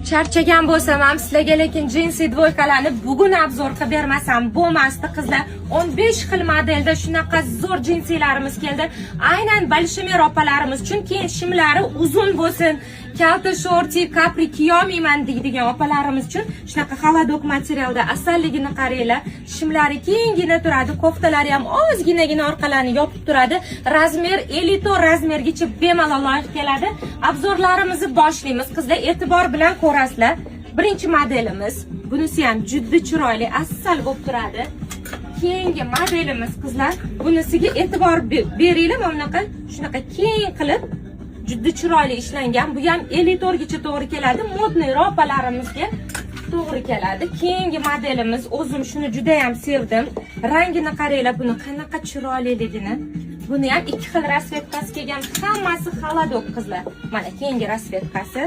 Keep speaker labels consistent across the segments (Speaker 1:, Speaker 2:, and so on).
Speaker 1: Charchagan bo'lsam ham sizlarga lekin jinsi dvoykalarni bugun obzor qilib bermasam bo'lmasdi qizlar. 15 xil modelda shunaqa zo'r jinsilarimiz keldi. Aynan balshimir opalarimiz uchun keyin shimlari uzun bo'lsin, kalta shorti, kapri kiyolmayman deydigan opalarimiz uchun shunaqa xaladok materialda asalligini qaranglar. Shimlari kengina turadi, koftalari ham ozginagina orqalarini yopib turadi. Razmer 54 razmergacha bemalol loyiq keladi. Obzorlarimizni boshlaymiz. Qizlar e'tibor bilan ko'rasizlar. Birinchi modelimiz. Bunisi ham juda chiroyli, asal bo'lib turadi. Keyingi modelimiz qizlar, bunisiga e'tibor beringlar. Mana shunaqa keng qilib juda chiroyli ishlangan. Bu ham 54 gacha to'g'ri keladi. Modniy ropalarimizga to'g'ri keladi. Keyingi modelimiz, o'zim shuni juda ham sevdim. Rangini qaranglar, buni qanaqa chiroyliligini. Buni ham ikki xil rasvetkasi kelgan, hammasi xaladok qizlar. Mana keyingi rasvetkasi.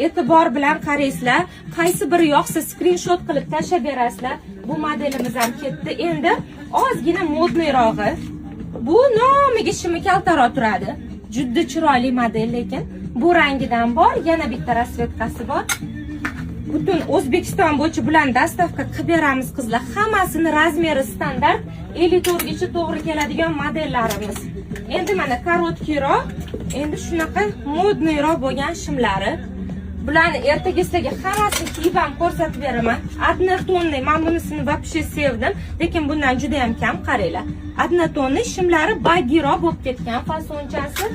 Speaker 1: E'tibor bilan qaraysizlar, qaysi biri yoqsa skrinshot qilib tashlab berasizlar. Bu modelimiz ham ketdi. Endi ozgina modniyrog'i. Bu nomiga shimi kaltaroq turadi. Juda chiroyli model, lekin bu rangidan bor, yana bitta rasvetkasi bor. Butun O'zbekiston bo'yicha bilan dastavka qilib beramiz qizlar. Hammasini razmeri standart, 54 gacha to'g'ri keladigan modellarimiz. Endi mana korotkiroq, endi shunaqa modniyroq bo'lgan shimlari. Bularni ertaga sizlarga hammasini kiyib ham ko'rsatib beraman. Однотонный, men bunisini вообще sevdim, lekin bundan juda ham kam qaranglar. Однотонный shimlari baggiroq bo'lib ketgan fasonchasi.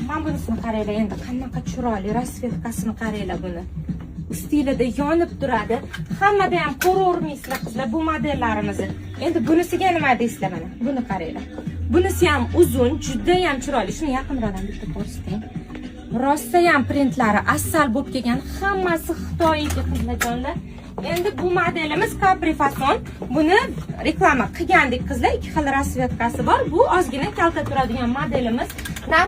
Speaker 1: Men bunisini qaranglar, endi qanaqa chiroyli rasvetkasini qaranglar buni. Stilida yonib turadi. Hammada ham ko'ravermaysizlar qizlar bu modellarimizni. Endi bunisiga nima deysizlar mana? Buni qaranglar. Bunisi ham uzun, juda ham chiroyli. Shuni yaqinroqdan bitta ko'rsating. Rosta ham printlari asal bo'lib kelgan, hammasi Xitoyga qizlarjonlar. Endi bu modelimiz Capri fason. Buni reklama qilgandik qizlar, ikki xil rasvetkasi bor. Bu ozgina kalta turadigan modelimiz.